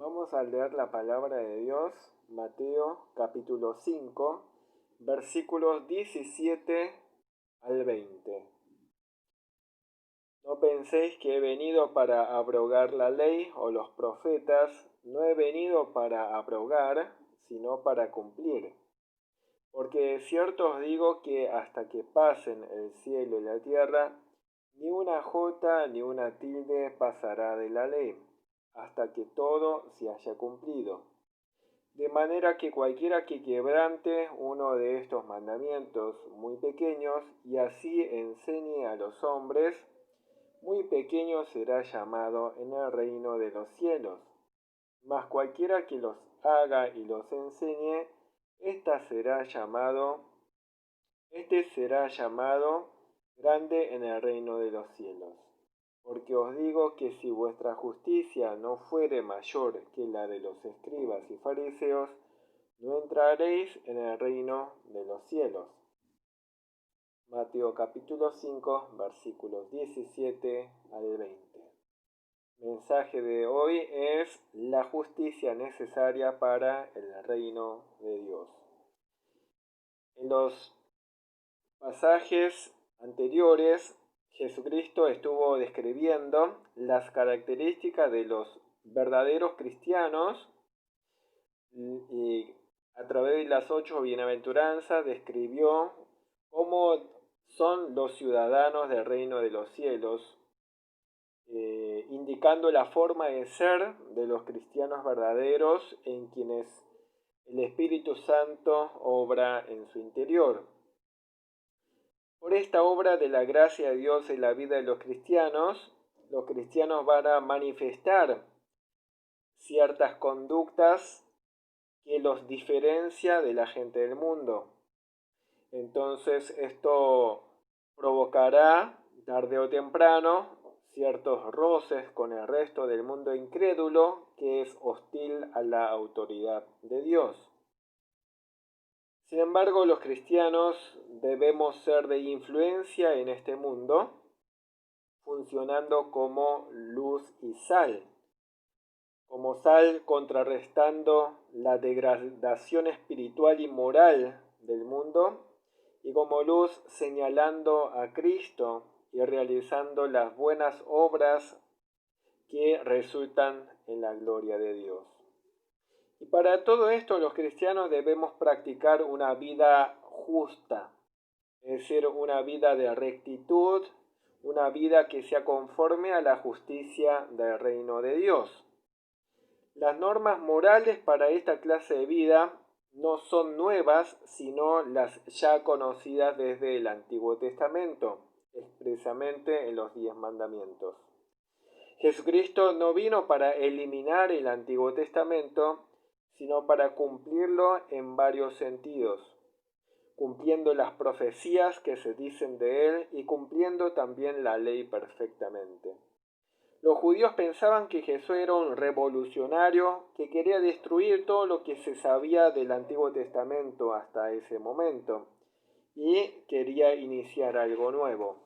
Vamos a leer la palabra de Dios, Mateo capítulo 5, versículos 17 al 20. No penséis que he venido para abrogar la ley o los profetas, no he venido para abrogar, sino para cumplir. Porque de cierto os digo que hasta que pasen el cielo y la tierra, ni una jota ni una tilde pasará de la ley, hasta que todo se haya cumplido. De manera que cualquiera que quebrante uno de estos mandamientos muy pequeños y así enseñe a los hombres, muy pequeño será llamado en el reino de los cielos. Mas cualquiera que los haga y los enseñe, este será llamado grande en el reino de los cielos. Porque os digo que si vuestra justicia no fuere mayor que la de los escribas y fariseos, no entraréis en el reino de los cielos. Mateo capítulo 5, versículos 17 al 20. El mensaje de hoy es la justicia necesaria para el reino de Dios. En los pasajes anteriores, Jesucristo estuvo describiendo las características de los verdaderos cristianos y a través de las 8 bienaventuranzas describió cómo son los ciudadanos del reino de los cielos, indicando la forma de ser de los cristianos verdaderos en quienes el Espíritu Santo obra en su interior. Por esta obra de la gracia de Dios en la vida de los cristianos van a manifestar ciertas conductas que los diferencia de la gente del mundo. Entonces esto provocará, tarde o temprano, ciertos roces con el resto del mundo incrédulo que es hostil a la autoridad de Dios. Sin embargo, los cristianos debemos ser de influencia en este mundo, funcionando como luz y sal. Como sal contrarrestando la degradación espiritual y moral del mundo, y como luz señalando a Cristo y realizando las buenas obras que resultan en la gloria de Dios. Y para todo esto los cristianos debemos practicar una vida justa, es decir, una vida de rectitud, una vida que sea conforme a la justicia del reino de Dios. Las normas morales para esta clase de vida no son nuevas, sino las ya conocidas desde el Antiguo Testamento, expresamente en los 10 mandamientos. Jesucristo no vino para eliminar el Antiguo Testamento, sino para cumplirlo en varios sentidos, cumpliendo las profecías que se dicen de él y cumpliendo también la ley perfectamente. Los judíos pensaban que Jesús era un revolucionario que quería destruir todo lo que se sabía del Antiguo Testamento hasta ese momento y quería iniciar algo nuevo.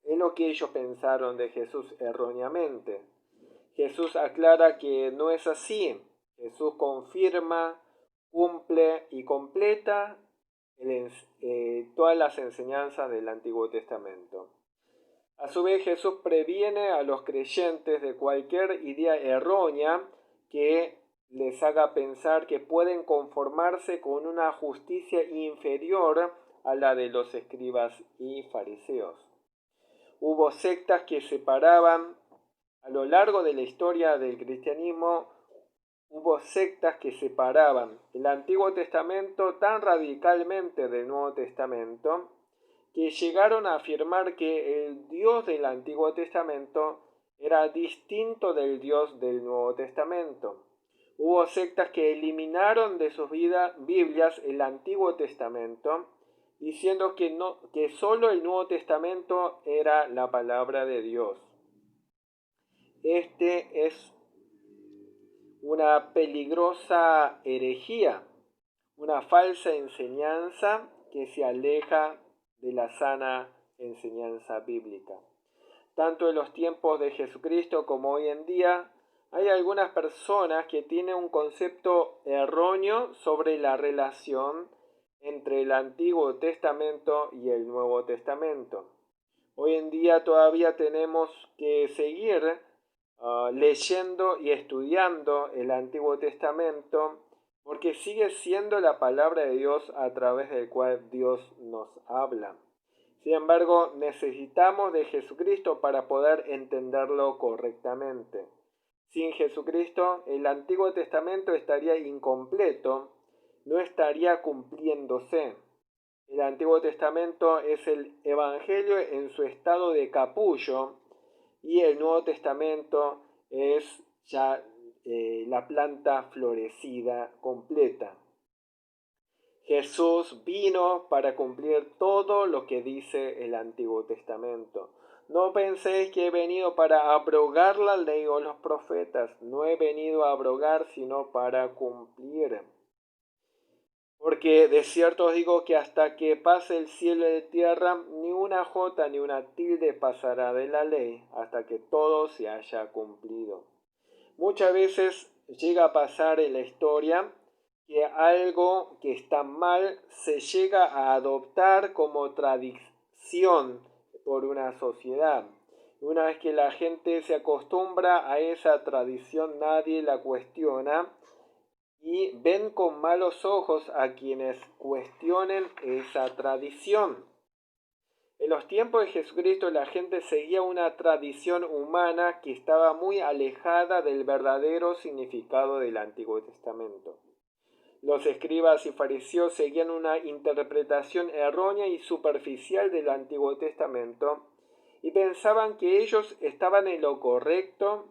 Es lo que ellos pensaron de Jesús erróneamente. Jesús aclara que no es así. Jesús confirma, cumple y completa todas las enseñanzas del Antiguo Testamento. A su vez, Jesús previene a los creyentes de cualquier idea errónea que les haga pensar que pueden conformarse con una justicia inferior a la de los escribas y fariseos. Hubo sectas que separaban, a lo largo de la historia del cristianismo, el Antiguo Testamento tan radicalmente del Nuevo Testamento que llegaron a afirmar que el Dios del Antiguo Testamento era distinto del Dios del Nuevo Testamento. Hubo sectas que eliminaron de sus Biblias el Antiguo Testamento, diciendo que solo el Nuevo Testamento era la palabra de Dios. Este es una peligrosa herejía, una falsa enseñanza que se aleja de la sana enseñanza bíblica. Tanto en los tiempos de Jesucristo como hoy en día, hay algunas personas que tienen un concepto erróneo sobre la relación entre el Antiguo Testamento y el Nuevo Testamento. Hoy en día todavía tenemos que seguir leyendo y estudiando el Antiguo Testamento porque sigue siendo la palabra de Dios a través del cual Dios nos habla. Sin embargo, necesitamos de Jesucristo para poder entenderlo correctamente. Sin Jesucristo, el Antiguo Testamento estaría incompleto, no estaría cumpliéndose. El Antiguo Testamento es el Evangelio en su estado de capullo y el Nuevo Testamento es ya la planta florecida completa. Jesús vino para cumplir todo lo que dice el Antiguo Testamento. No penséis que he venido para abrogar la ley o los profetas. No he venido a abrogar, sino para cumplir. Porque de cierto os digo que hasta que pase el cielo y la tierra, ni una jota ni una tilde pasará de la ley, hasta que todo se haya cumplido. Muchas veces llega a pasar en la historia que algo que está mal se llega a adoptar como tradición por una sociedad. Una vez que la gente se acostumbra a esa tradición, nadie la cuestiona y ven con malos ojos a quienes cuestionen esa tradición. En los tiempos de Jesucristo la gente seguía una tradición humana que estaba muy alejada del verdadero significado del Antiguo Testamento. Los escribas y fariseos seguían una interpretación errónea y superficial del Antiguo Testamento y pensaban que ellos estaban en lo correcto,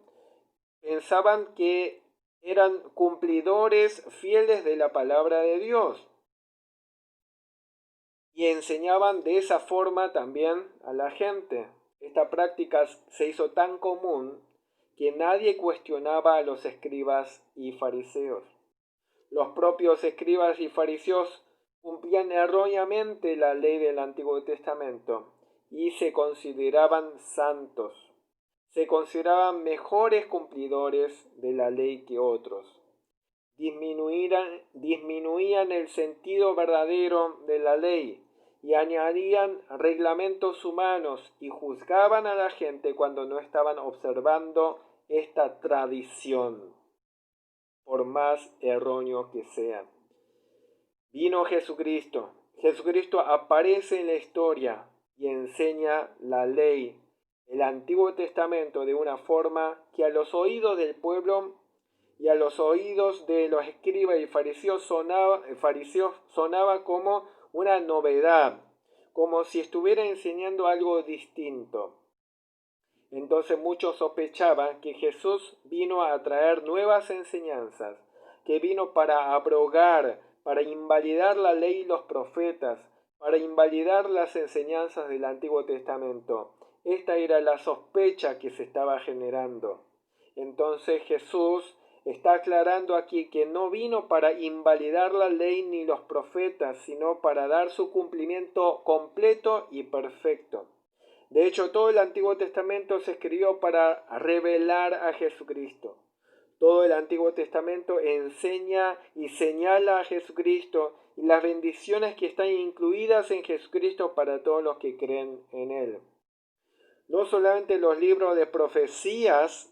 pensaban que eran cumplidores fieles de la palabra de Dios y enseñaban de esa forma también a la gente. Esta práctica se hizo tan común que nadie cuestionaba a los escribas y fariseos. Los propios escribas y fariseos cumplían erróneamente la ley del Antiguo Testamento y se consideraban santos. Se consideraban mejores cumplidores de la ley que otros. Disminuían el sentido verdadero de la ley y añadían reglamentos humanos y juzgaban a la gente cuando no estaban observando esta tradición, por más erróneo que sea. Vino Jesucristo. Jesucristo aparece en la historia y enseña la ley, el Antiguo Testamento, de una forma que a los oídos del pueblo y a los oídos de los escribas y fariseos sonaba como una novedad, como si estuviera enseñando algo distinto. Entonces muchos sospechaban que Jesús vino a traer nuevas enseñanzas, que vino para abrogar, para invalidar la ley y los profetas, para invalidar las enseñanzas del Antiguo Testamento. Esta era la sospecha que se estaba generando. Entonces Jesús está aclarando aquí que no vino para invalidar la ley ni los profetas, sino para dar su cumplimiento completo y perfecto. De hecho, todo el Antiguo Testamento se escribió para revelar a Jesucristo. Todo el Antiguo Testamento enseña y señala a Jesucristo y las bendiciones que están incluidas en Jesucristo para todos los que creen en Él. No solamente los libros de profecías,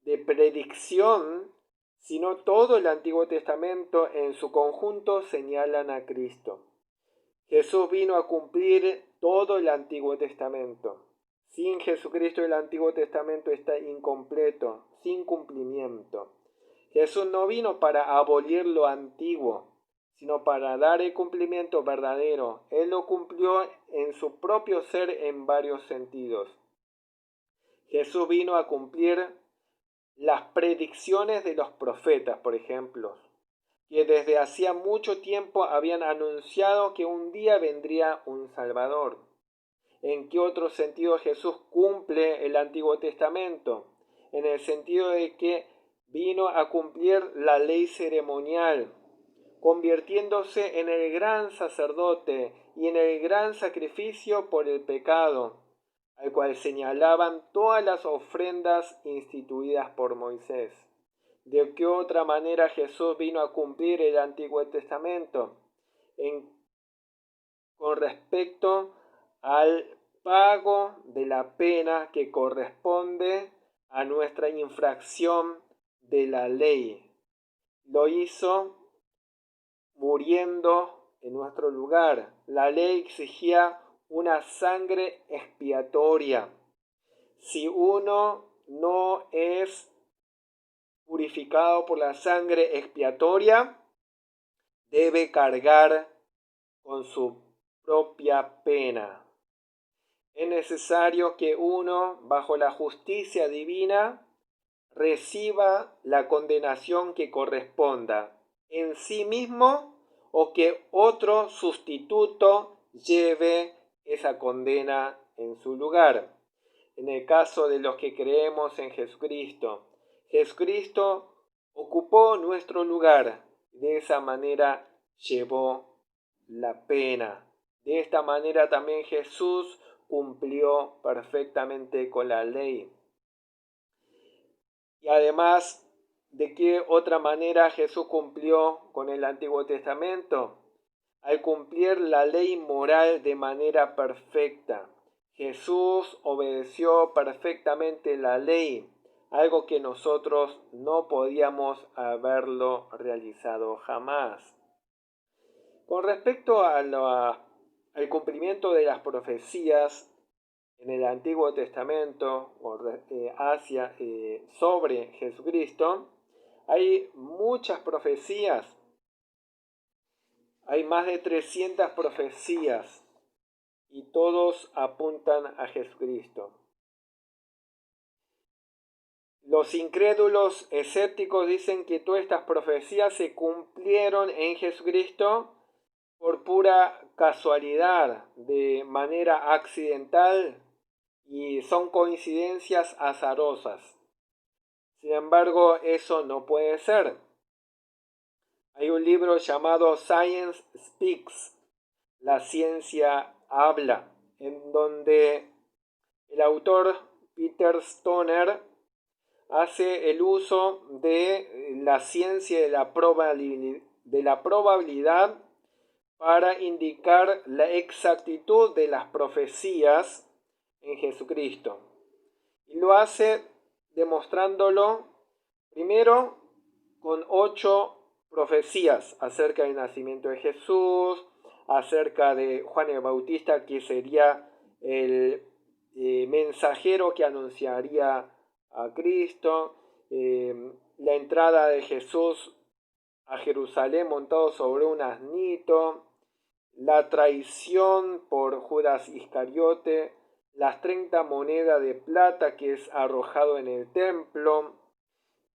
de predicción, sino todo el Antiguo Testamento en su conjunto señalan a Cristo. Jesús vino a cumplir todo el Antiguo Testamento. Sin Jesucristo el Antiguo Testamento está incompleto, sin cumplimiento. Jesús no vino para abolir lo antiguo, sino para dar el cumplimiento verdadero. Él lo cumplió en su propio ser en varios sentidos. Jesús vino a cumplir las predicciones de los profetas, por ejemplo, que desde hacía mucho tiempo habían anunciado que un día vendría un Salvador. ¿En qué otro sentido Jesús cumple el Antiguo Testamento? En el sentido de que vino a cumplir la ley ceremonial, convirtiéndose en el gran sacerdote y en el gran sacrificio por el pecado, al cual señalaban todas las ofrendas instituidas por Moisés. ¿De qué otra manera Jesús vino a cumplir el Antiguo Testamento? Con respecto al pago de la pena que corresponde a nuestra infracción de la ley. Lo hizo muriendo en nuestro lugar. La ley exigía una sangre expiatoria. Si uno no es purificado por la sangre expiatoria, debe cargar con su propia pena. Es necesario que uno, bajo la justicia divina, reciba la condenación que corresponda en sí mismo o que otro sustituto lleve esa condena en su lugar. En el caso de los que creemos en Jesucristo, Jesucristo ocupó nuestro lugar, de esa manera llevó la pena. De esta manera también Jesús cumplió perfectamente con la ley. Y además, ¿de qué otra manera Jesús cumplió con el Antiguo Testamento? Al cumplir la ley moral de manera perfecta. Jesús obedeció perfectamente la ley, algo que nosotros no podíamos haberlo realizado jamás. Con respecto al cumplimiento de las profecías en el Antiguo Testamento sobre Jesucristo, hay muchas profecías, hay más de 300 profecías y todos apuntan a Jesucristo. Los incrédulos escépticos dicen que todas estas profecías se cumplieron en Jesucristo por pura casualidad, de manera accidental, y son coincidencias azarosas. Sin embargo, eso no puede ser. Hay un libro llamado Science Speaks, la ciencia habla, en donde el autor Peter Stoner hace el uso de la ciencia de la probabilidad para indicar la exactitud de las profecías en Jesucristo. Y lo hace demostrándolo primero con 8 profecías acerca del nacimiento de Jesús, acerca de Juan el Bautista, que sería el mensajero que anunciaría a Cristo, la entrada de Jesús a Jerusalén montado sobre un asnito, la traición por Judas Iscariote, las 30 monedas de plata que es arrojado en el templo,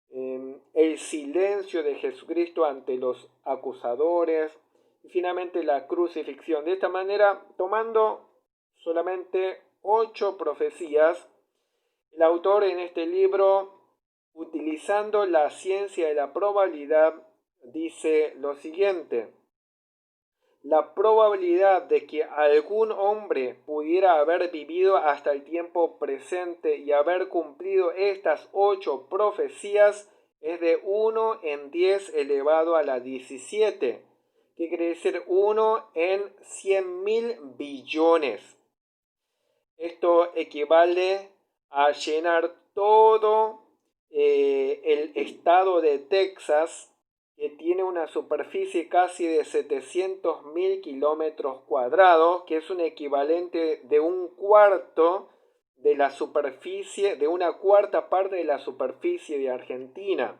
el silencio de Jesucristo ante los acusadores y finalmente la crucifixión. De esta manera, tomando solamente 8 profecías, el autor en este libro, utilizando la ciencia de la probabilidad, dice lo siguiente: la probabilidad de que algún hombre pudiera haber vivido hasta el tiempo presente y haber cumplido estas 8 profecías es de 1 en 10 elevado a la 17, que quiere decir 1 en 100.000 billones. Esto equivale a llenar todo el estado de Texas, que tiene una superficie casi de 700.000 kilómetros cuadrados, que es un equivalente de un cuarto de la superficie, de una cuarta parte de la superficie de Argentina.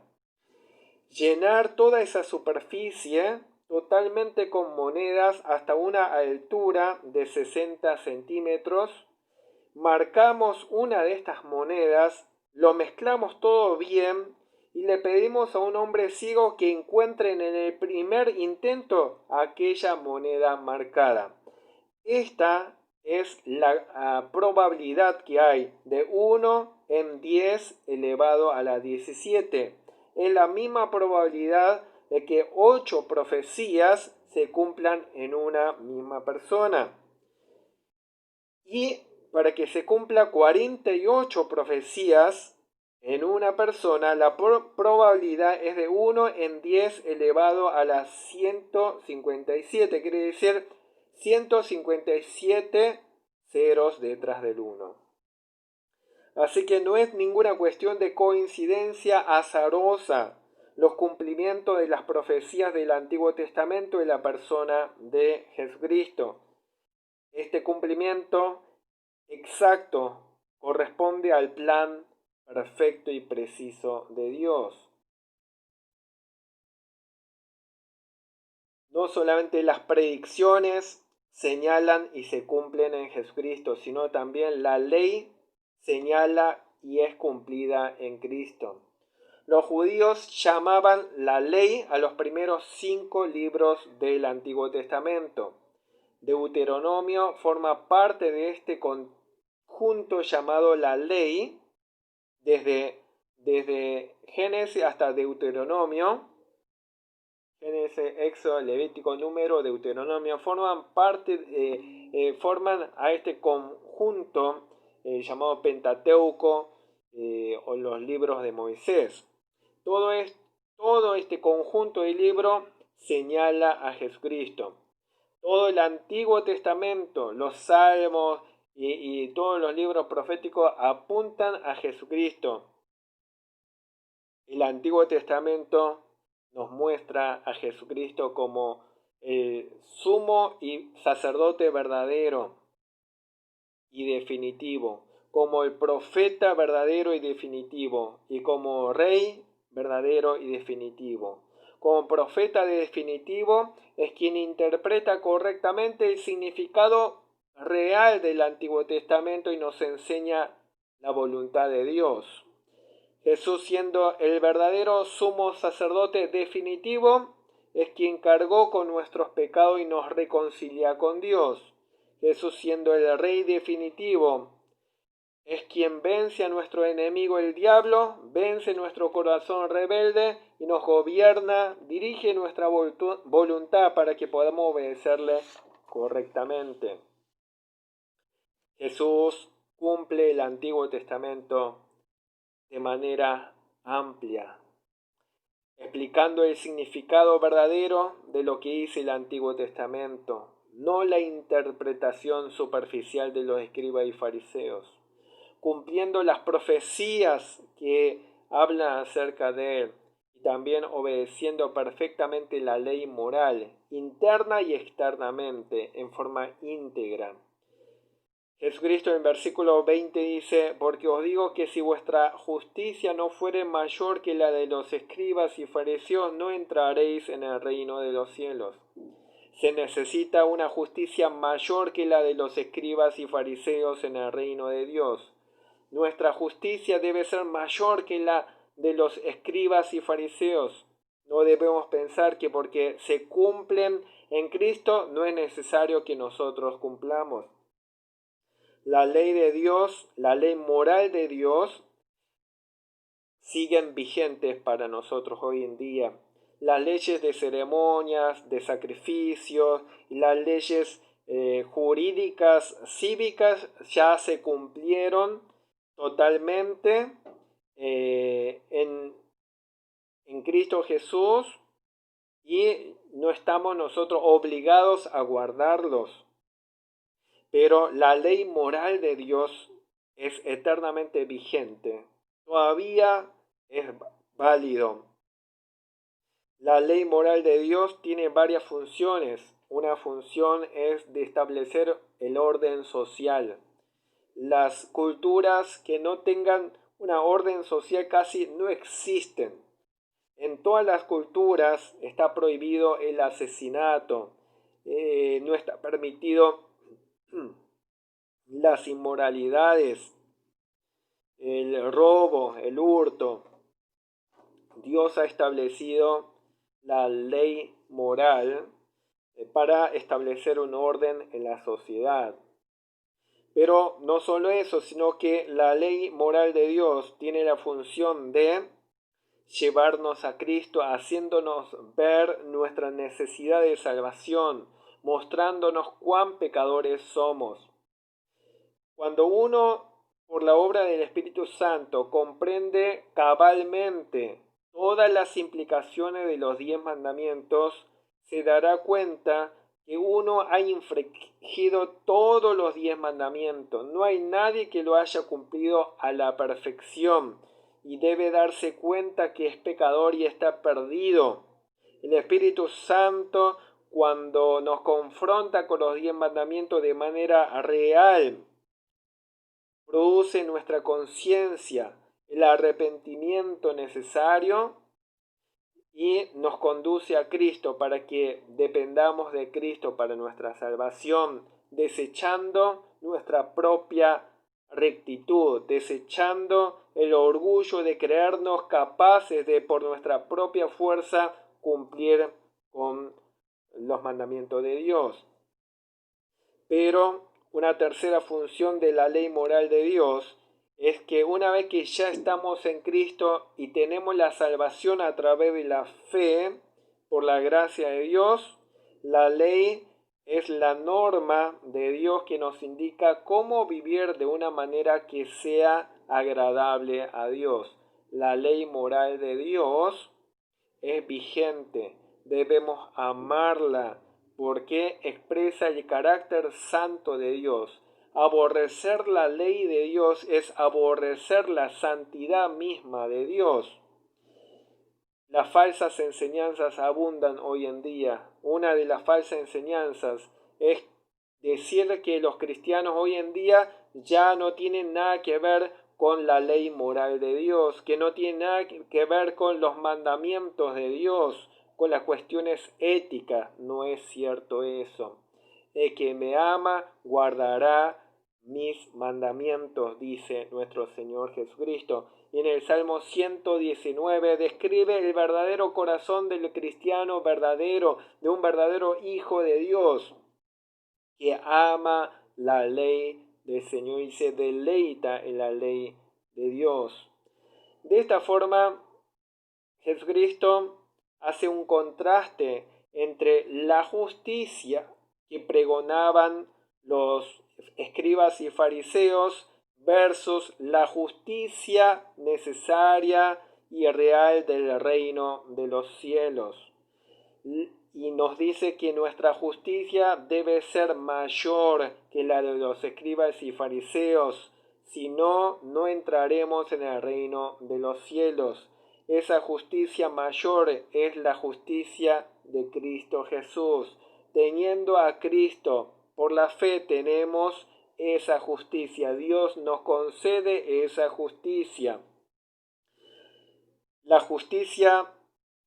Llenar toda esa superficie totalmente con monedas hasta una altura de 60 centímetros. Marcamos una de estas monedas, lo mezclamos todo bien y le pedimos a un hombre ciego que encuentre en el primer intento aquella moneda marcada. Esta es la probabilidad que hay de 1 en 10 elevado a la 17. Es la misma probabilidad de que 8 profecías se cumplan en una misma persona. Y para que se cumpla 48 profecías en una persona, la probabilidad es de 1 en 10 elevado a la 157, quiere decir 157 ceros detrás del 1. Así que no es ninguna cuestión de coincidencia azarosa los cumplimientos de las profecías del Antiguo Testamento en la persona de Jesucristo. Este cumplimiento exacto corresponde al plan perfecto y preciso de Dios. No solamente las predicciones señalan y se cumplen en Jesucristo, sino también la ley señala y es cumplida en Cristo. Los judíos llamaban la ley a los primeros 5 libros del Antiguo Testamento. Deuteronomio forma parte de este conjunto llamado la ley, desde Génesis hasta Deuteronomio. Génesis, Éxodo, Levítico, Número, Deuteronomio forman a este conjunto llamado Pentateuco o los libros de Moisés. Todo este conjunto de libros señala a Jesucristo. Todo el Antiguo Testamento, los Salmos y todos los libros proféticos apuntan a Jesucristo. El Antiguo Testamento nos muestra a Jesucristo como el sumo y sacerdote verdadero y definitivo, como el profeta verdadero y definitivo, y como rey verdadero y definitivo. Como profeta definitivo es quien interpreta correctamente el significado real del Antiguo Testamento y nos enseña la voluntad de Dios. Jesús, siendo el verdadero sumo sacerdote definitivo, es quien cargó con nuestros pecados y nos reconcilia con Dios. Jesús, siendo el Rey definitivo, es quien vence a nuestro enemigo el diablo, vence nuestro corazón rebelde y nos gobierna, dirige nuestra voluntad para que podamos obedecerle correctamente. Jesús cumple el Antiguo Testamento de manera amplia, explicando el significado verdadero de lo que dice el Antiguo Testamento, no la interpretación superficial de los escribas y fariseos, cumpliendo las profecías que hablan acerca de él y también obedeciendo perfectamente la ley moral, interna y externamente, en forma íntegra. Jesucristo en versículo 20 dice: porque os digo que si vuestra justicia no fuere mayor que la de los escribas y fariseos, no entraréis en el reino de los cielos. Se necesita una justicia mayor que la de los escribas y fariseos en el reino de Dios. Nuestra justicia debe ser mayor que la de los escribas y fariseos. No debemos pensar que porque se cumplen en Cristo no es necesario que nosotros cumplamos. La ley de Dios, la ley moral de Dios, siguen vigentes para nosotros hoy en día. Las leyes de ceremonias, de sacrificios y las leyes jurídicas, cívicas, ya se cumplieron totalmente en Cristo Jesús y no estamos nosotros obligados a guardarlos. Pero la ley moral de Dios es eternamente vigente. Todavía es válido. La ley moral de Dios tiene varias funciones. Una función es de establecer el orden social. Las culturas que no tengan una orden social casi no existen. En todas las culturas está prohibido el asesinato. No está permitido las inmoralidades, el robo, el hurto. Dios ha establecido la ley moral para establecer un orden en la sociedad. Pero no solo eso, sino que la ley moral de Dios tiene la función de llevarnos a Cristo, haciéndonos ver nuestra necesidad de salvación, mostrándonos cuán pecadores somos. Cuando uno, por la obra del Espíritu Santo, comprende cabalmente todas las implicaciones de los 10 mandamientos, se dará cuenta que uno ha infringido todos los 10 mandamientos. No hay nadie que lo haya cumplido a la perfección y debe darse cuenta que es pecador y está perdido. El Espíritu Santo, cuando nos confronta con los 10 mandamientos de manera real, produce en nuestra conciencia el arrepentimiento necesario y nos conduce a Cristo para que dependamos de Cristo para nuestra salvación, desechando nuestra propia rectitud, desechando el orgullo de creernos capaces de por nuestra propia fuerza cumplir con los mandamientos de Dios. Pero una tercera función de la ley moral de Dios es que una vez que ya estamos en Cristo y tenemos la salvación a través de la fe, por la gracia de Dios, la ley es la norma de Dios que nos indica cómo vivir de una manera que sea agradable a Dios. La ley moral de Dios es vigente, debemos amarla porque expresa el carácter santo de Dios. Aborrecer la ley de Dios es aborrecer la santidad misma de Dios. Las falsas enseñanzas abundan hoy en día. Una de las falsas enseñanzas es decir que los cristianos hoy en día ya no tienen nada que ver con la ley moral de Dios, que no tienen nada que ver con los mandamientos de Dios, con las cuestiones éticas. No es cierto eso. El que me ama guardará mis mandamientos, dice nuestro Señor Jesucristo. Y en el Salmo 119 describe el verdadero corazón del cristiano verdadero, de un verdadero hijo de Dios, que ama la ley del Señor y se deleita en la ley de Dios. De esta forma, Jesucristo hace un contraste entre la justicia que pregonaban los escribas y fariseos versus la justicia necesaria y real del reino de los cielos. Y nos dice que nuestra justicia debe ser mayor que la de los escribas y fariseos, si no, no entraremos en el reino de los cielos. Esa justicia mayor es la justicia de Cristo Jesús. Teniendo a Cristo por la fe tenemos esa justicia. Dios nos concede esa justicia. La justicia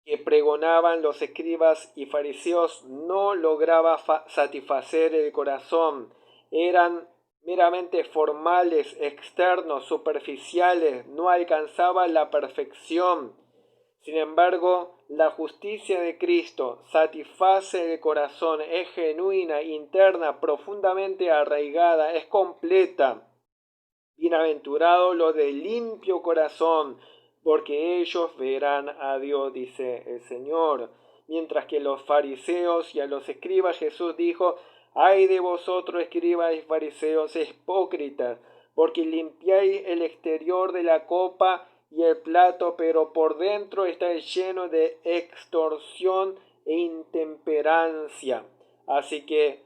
que pregonaban los escribas y fariseos no lograba satisfacer el corazón. Eran meramente formales, externos, superficiales, no alcanzaban la perfección. Sin embargo, la justicia de Cristo satisface el corazón, es genuina, interna, profundamente arraigada, es completa. Bienaventurados los de limpio corazón, porque ellos verán a Dios, dice el Señor. Mientras que los fariseos y a los escribas Jesús dijo: ay de vosotros, escribas y fariseos hipócritas, porque limpiáis el exterior de la copa y el plato, pero por dentro estáis llenos de extorsión e intemperancia. Así que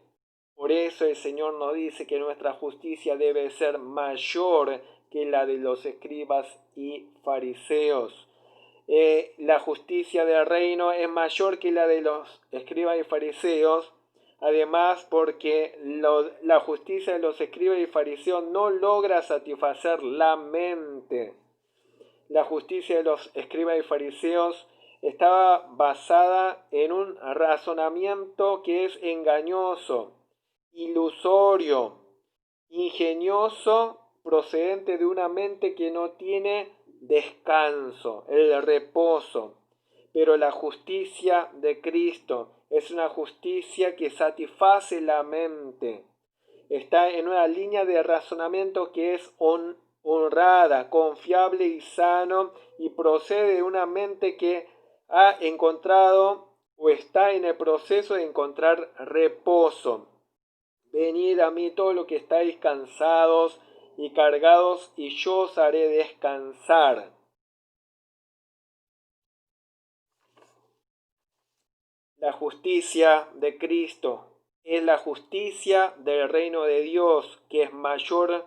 por eso el Señor nos dice que nuestra justicia debe ser mayor que la de los escribas y fariseos. La justicia del reino es mayor que la de los escribas y fariseos, además porque la justicia de los escribas y fariseos no logra satisfacer la mente. La justicia de los escribas y fariseos estaba basada en un razonamiento que es engañoso, ilusorio, ingenioso, procedente de una mente que no tiene descanso, el reposo. Pero la justicia de Cristo es una justicia que satisface la mente. Está en una línea de razonamiento que es honrada, confiable y sano, y procede de una mente que ha encontrado o está en el proceso de encontrar reposo. Venid a mí todos los que estáis cansados y cargados, y yo os haré descansar. La justicia de Cristo es la justicia del reino de Dios, que es mayor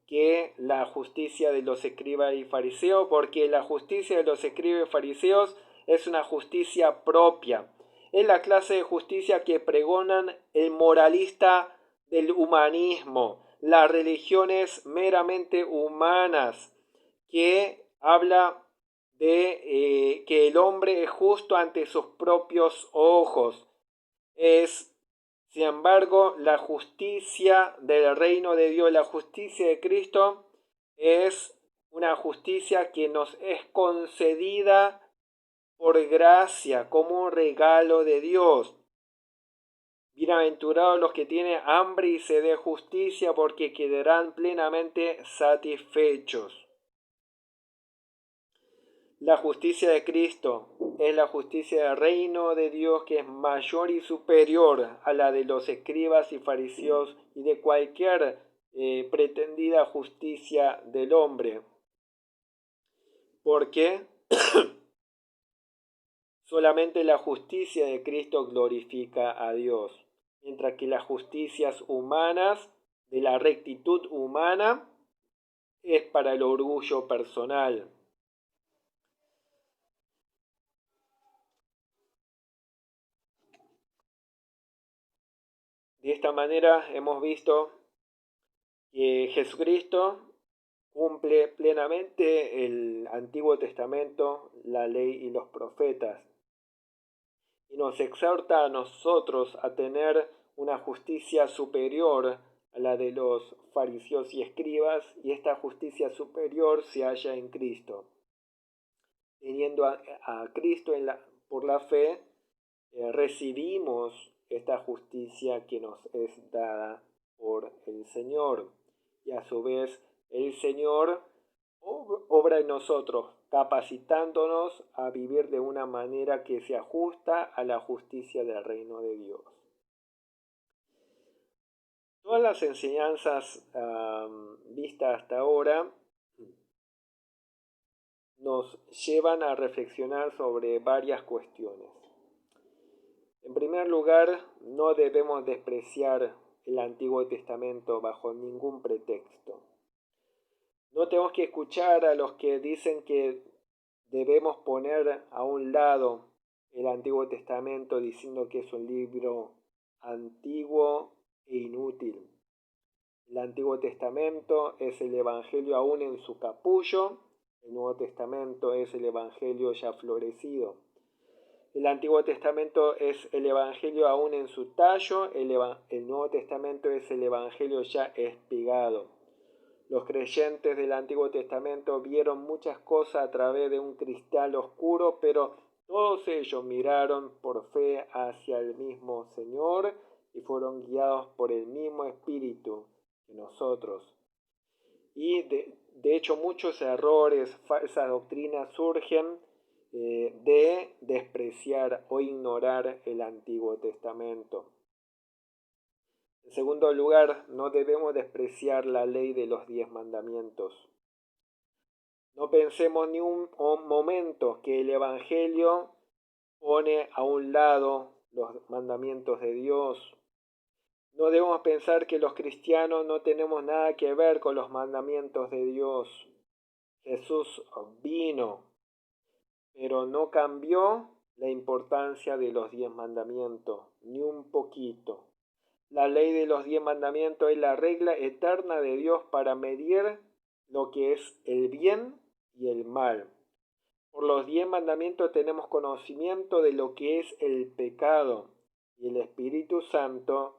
que la justicia de los escribas y fariseos, porque la justicia de los escribas y fariseos es una justicia propia. Es la clase de justicia que pregonan el moralista del humanismo, las religiones meramente humanas, que habla de que el hombre es justo ante sus propios ojos. Es, sin embargo, la justicia del reino de Dios, la justicia de Cristo, es una justicia que nos es concedida por gracia, como un regalo de Dios. Bienaventurados los que tienen hambre y sed de justicia, porque quedarán plenamente satisfechos. La justicia de Cristo es la justicia del reino de Dios, que es mayor y superior a la de los escribas y fariseos y de cualquier pretendida justicia del hombre. Porque solamente la justicia de Cristo glorifica a Dios, mientras que las justicias humanas, de la rectitud humana, es para el orgullo personal. De esta manera hemos visto que Jesucristo cumple plenamente el Antiguo Testamento, la ley y los profetas, y nos exhorta a nosotros a tener una justicia superior a la de los fariseos y escribas, y esta justicia superior se halla en Cristo. Teniendo a Cristo por la fe, recibimos esta justicia que nos es dada por el Señor, y a su vez el Señor obra en nosotros, capacitándonos a vivir de una manera que se ajusta a la justicia del reino de Dios. Todas las enseñanzas vistas hasta ahora nos llevan a reflexionar sobre varias cuestiones. En primer lugar, no debemos despreciar el Antiguo Testamento bajo ningún pretexto. No tenemos que escuchar a los que dicen que debemos poner a un lado el Antiguo Testamento diciendo que es un libro antiguo e inútil. El Antiguo Testamento es el Evangelio aún en su capullo, el Nuevo Testamento es el Evangelio ya florecido. El Antiguo Testamento es el Evangelio aún en su tallo, el Nuevo Testamento es el Evangelio ya espigado. Los creyentes del Antiguo Testamento vieron muchas cosas a través de un cristal oscuro, pero todos ellos miraron por fe hacia el mismo Señor y fueron guiados por el mismo Espíritu que nosotros. Y de hecho muchos errores, falsas doctrinas surgen de despreciar o ignorar el Antiguo Testamento. En segundo lugar, no debemos despreciar la ley de los 10 mandamientos. No pensemos ni un momento que el Evangelio pone a un lado los mandamientos de Dios. No debemos pensar que los cristianos no tenemos nada que ver con los mandamientos de Dios. Jesús vino, pero no cambió la importancia de los 10 mandamientos, ni un poquito. La ley de los 10 mandamientos es la regla eterna de Dios para medir lo que es el bien y el mal. Por los 10 mandamientos tenemos conocimiento de lo que es el pecado, y el Espíritu Santo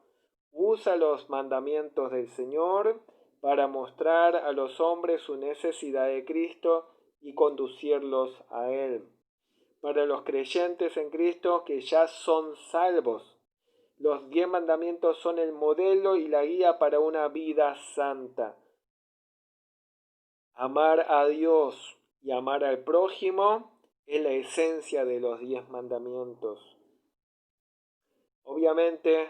usa los mandamientos del Señor para mostrar a los hombres su necesidad de Cristo y conducirlos a Él. Para los creyentes en Cristo que ya son salvos, los 10 mandamientos son el modelo y la guía para una vida santa. Amar a Dios y amar al prójimo es la esencia de los 10 mandamientos. Obviamente,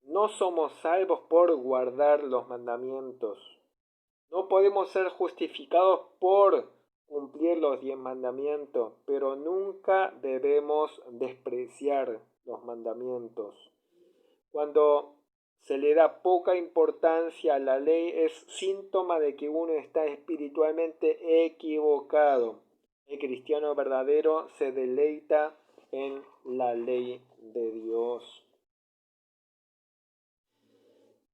no somos salvos por guardar los mandamientos. No podemos ser justificados por cumplir los 10 mandamientos, pero nunca debemos despreciar los mandamientos. Cuando se le da poca importancia a la ley es síntoma de que uno está espiritualmente equivocado. El cristiano verdadero se deleita en la ley de Dios.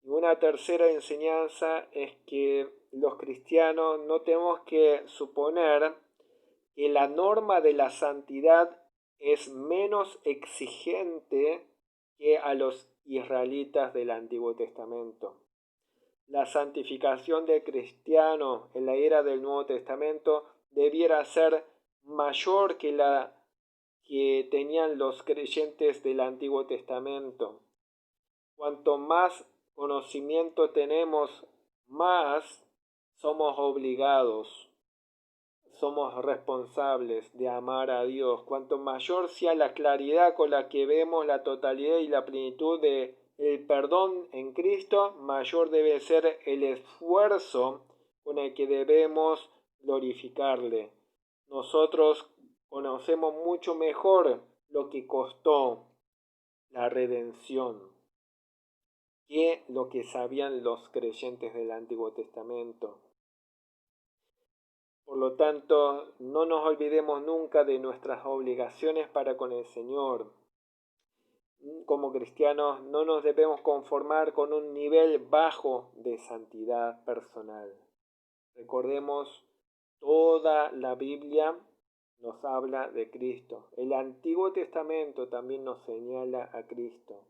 Y una tercera enseñanza es que los cristianos no tenemos que suponer que la norma de la santidad es menos exigente que a los israelitas del Antiguo Testamento. La santificación del cristiano en la era del Nuevo Testamento debiera ser mayor que la que tenían los creyentes del Antiguo Testamento. Cuanto más conocimiento tenemos, más somos obligados, somos responsables de amar a Dios. Cuanto mayor sea la claridad con la que vemos la totalidad y la plenitud del perdón en Cristo, mayor debe ser el esfuerzo con el que debemos glorificarle. Nosotros conocemos mucho mejor lo que costó la redención que lo que sabían los creyentes del Antiguo Testamento. Por lo tanto, no nos olvidemos nunca de nuestras obligaciones para con el Señor. Como cristianos no nos debemos conformar con un nivel bajo de santidad personal. Recordemos, toda la Biblia nos habla de Cristo. El Antiguo Testamento también nos señala a Cristo.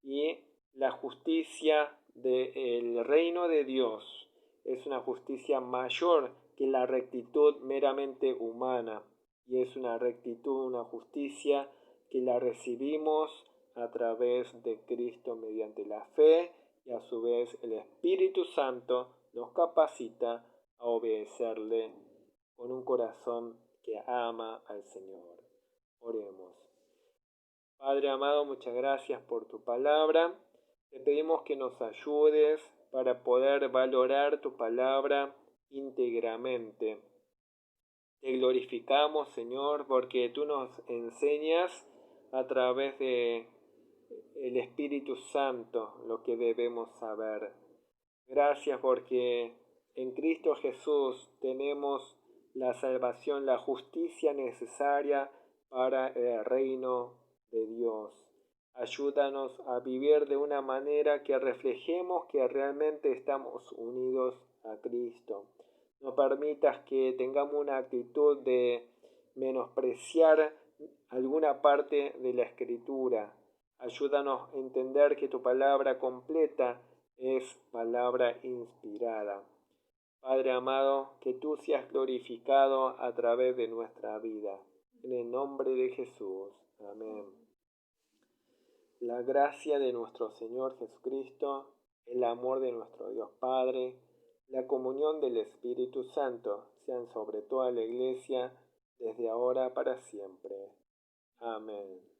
Y la justicia del reino de Dios es una justicia mayor que la rectitud meramente humana, y es una rectitud, una justicia que la recibimos a través de Cristo mediante la fe, y a su vez el Espíritu Santo nos capacita a obedecerle con un corazón que ama al Señor. Oremos. Padre amado, muchas gracias por tu palabra. Te pedimos que nos ayudes para poder valorar tu palabra íntegramente. Te glorificamos, Señor, porque tú nos enseñas a través de el Espíritu Santo lo que debemos saber. Gracias porque en Cristo Jesús tenemos la salvación, la justicia necesaria para el reino de Dios. Ayúdanos a vivir de una manera que reflejemos que realmente estamos unidos a Cristo. No permitas que tengamos una actitud de menospreciar alguna parte de la Escritura. Ayúdanos a entender que tu palabra completa es palabra inspirada. Padre amado, que tú seas glorificado a través de nuestra vida. En el nombre de Jesús. Amén. La gracia de nuestro Señor Jesucristo, el amor de nuestro Dios Padre, la comunión del Espíritu Santo sean sobre toda la Iglesia, desde ahora para siempre. Amén.